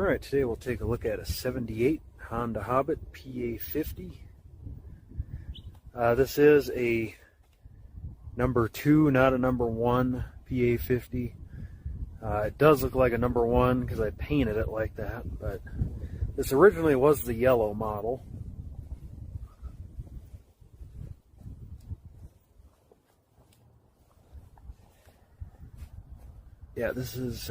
Alright, today we'll take a look at a 78 Honda Hobbit PA50. This is a number 2, not a number 1 PA50. It does look like a number 1 because I painted it like that, but this originally was the yellow model. Yeah, this is,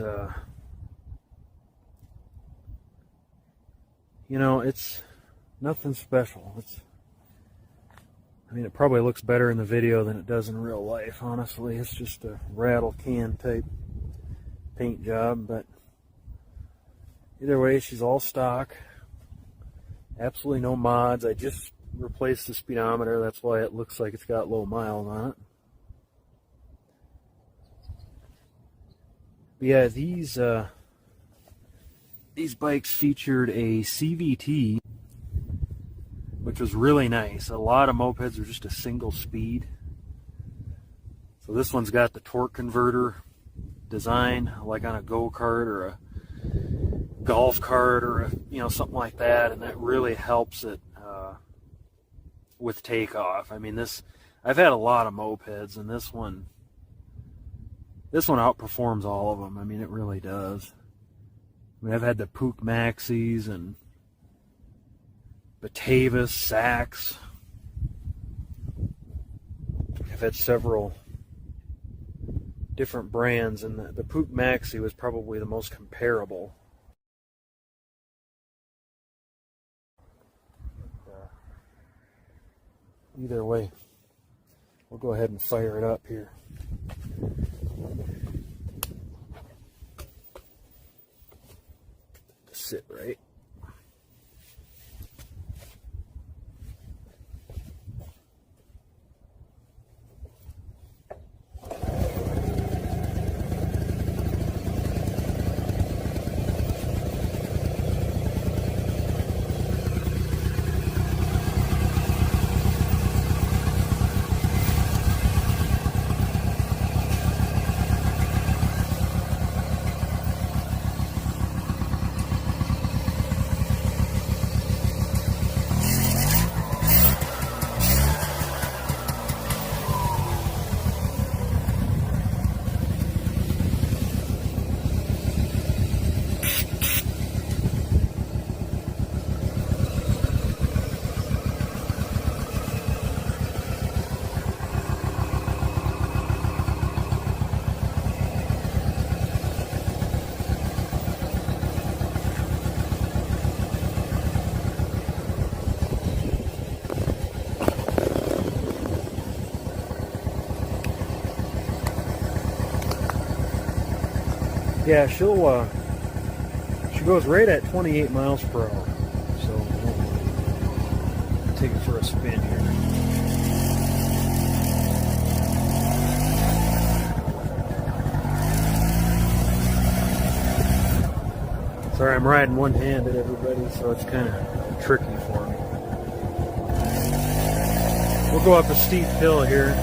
it's nothing special. I mean, it probably looks better in the video than it does in real life, honestly. It's just a rattle can type paint job, but either way, she's all stock. Absolutely no mods. I just replaced the speedometer. That's why it looks like it's got low miles on it. But yeah, these bikes featured a CVT, which was really nice. A lot of mopeds are just a single speed. So this one's got the torque converter design, like on a go-kart or a golf cart or something like that, and that really helps it with takeoff. I mean, I've had a lot of mopeds, and this one outperforms all of them. I mean, it really does. I mean, I've had the PA50s and Batavus, Sachs. I've had several different brands, and the PA50 was probably the most comparable. Either way, we'll go ahead and fire it up here. Sit right. Yeah, she goes right at 28 miles per hour. So we'll take it for a spin here. Sorry, I'm riding one-handed, everybody, so it's kind of tricky for me. We'll go up a steep hill here.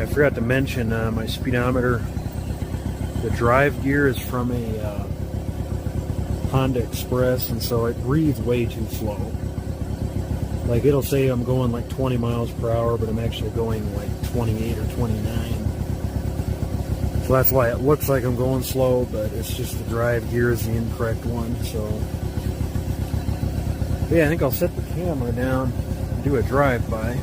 I forgot to mention my speedometer. The drive gear is from a Honda Express, and so it reads way too slow. Like, it'll say I'm going like 20 miles per hour, but I'm actually going like 28 or 29. So that's why it looks like I'm going slow, but it's just the drive gear is the incorrect one. So yeah, I think I'll set the camera down and do a drive-by.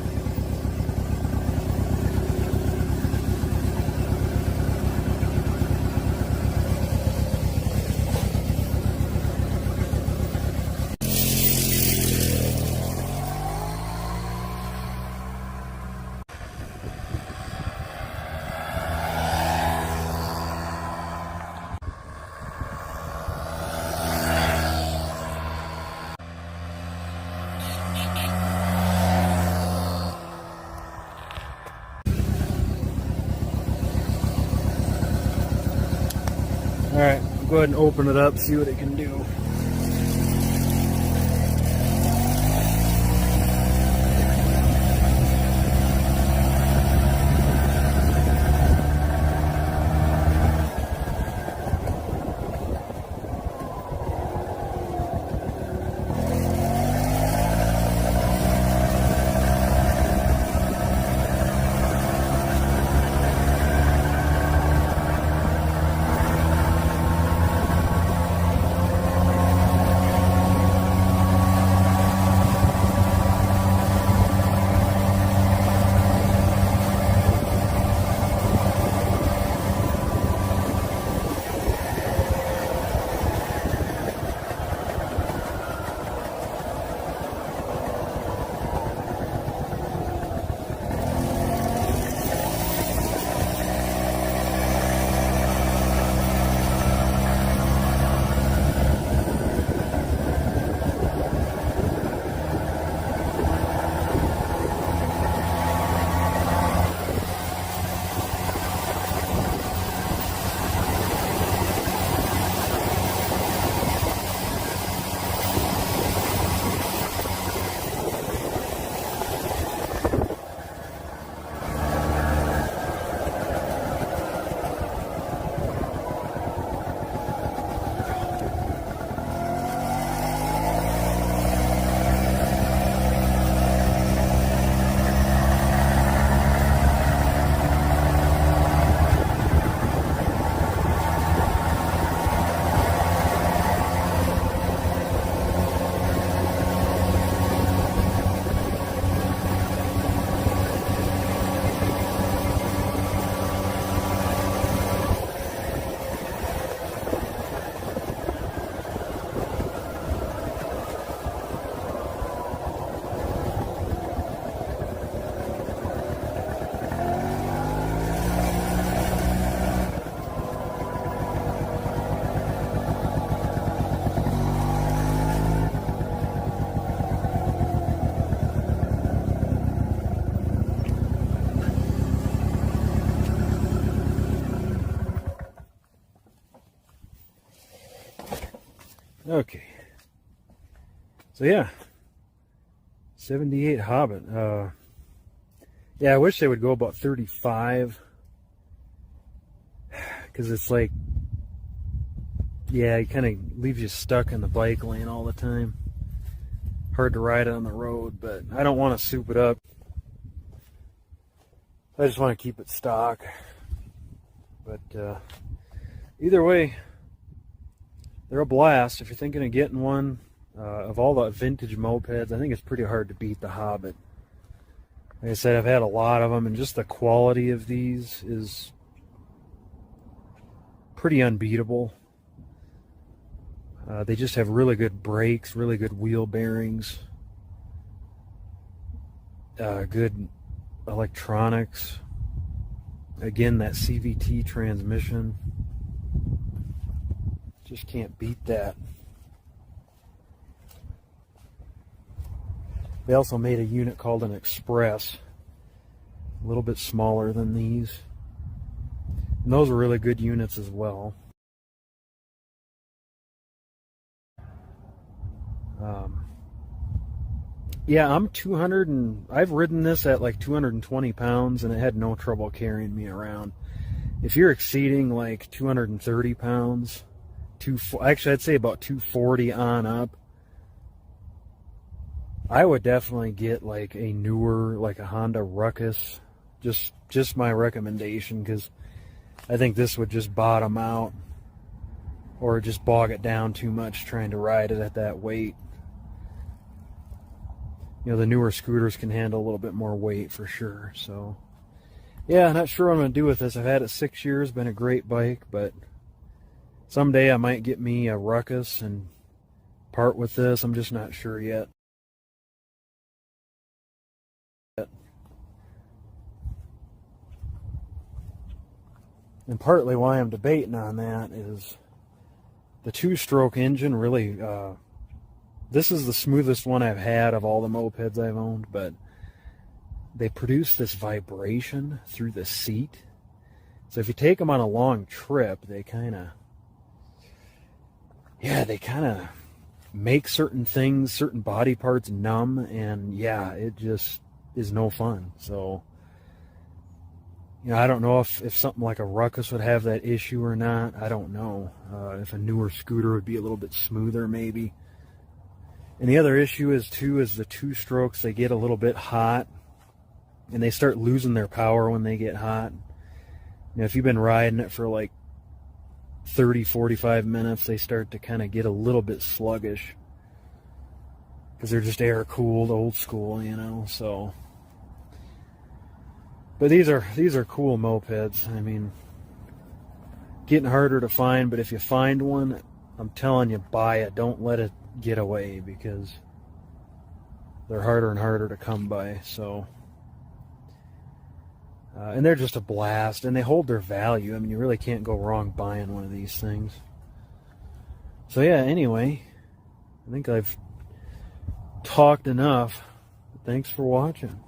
Alright, go ahead and open it up, see what it can do. Okay, so yeah, 78 Hobbit. Yeah, I wish they would go about 35, because it's like, yeah, it kind of leaves you stuck in the bike lane all the time. Hard to ride on the road, but I don't want to soup it up. I just want to keep it stock. But either way, they're a blast. If you're thinking of getting one, of all the vintage mopeds, I think it's pretty hard to beat the Hobbit. Like I said, I've had a lot of them, and just the quality of these is pretty unbeatable. They just have really good brakes, really good wheel bearings, good electronics. Again, that CVT transmission. Just can't beat that. They also made a unit called an Express, a little bit smaller than these. And those are really good units as well. Yeah, I'm 200 and I've ridden this at like 220 pounds and it had no trouble carrying me around. If you're exceeding like 230 pounds, actually I'd say about 240 on up, I would definitely get like a newer, like a Honda Ruckus. Just my recommendation, because I think this would just bottom out or just bog it down too much trying to ride it at that weight. You know, the newer scooters can handle a little bit more weight for sure. So yeah, not sure what I'm going to do with this. I've had it 6 years, been a great bike, but someday I might get me a Ruckus and part with this. I'm just not sure yet. And partly why I'm debating on that is the two-stroke engine really, this is the smoothest one I've had of all the mopeds I've owned, but they produce this vibration through the seat. So if you take them on a long trip, they kind of yeah, they kind of make certain things, certain body parts numb, and yeah, it just is no fun. So, you know, I don't know if something like a Ruckus would have that issue or not. I don't know. If a newer scooter would be a little bit smoother, maybe. And the other issue is, too, is the two-strokes, they get a little bit hot, and they start losing their power when they get hot. You know, if you've been riding it for like 30, 45 minutes, they start to kind of get a little bit sluggish because they're just air-cooled, old school, you know, so... But these are cool mopeds. I mean, getting harder to find, but if you find one, I'm telling you, buy it. Don't let it get away, because they're harder and harder to come by. So, and they're just a blast, and they hold their value. I mean, you really can't go wrong buying one of these things. So yeah, anyway, I think I've talked enough. Thanks for watching.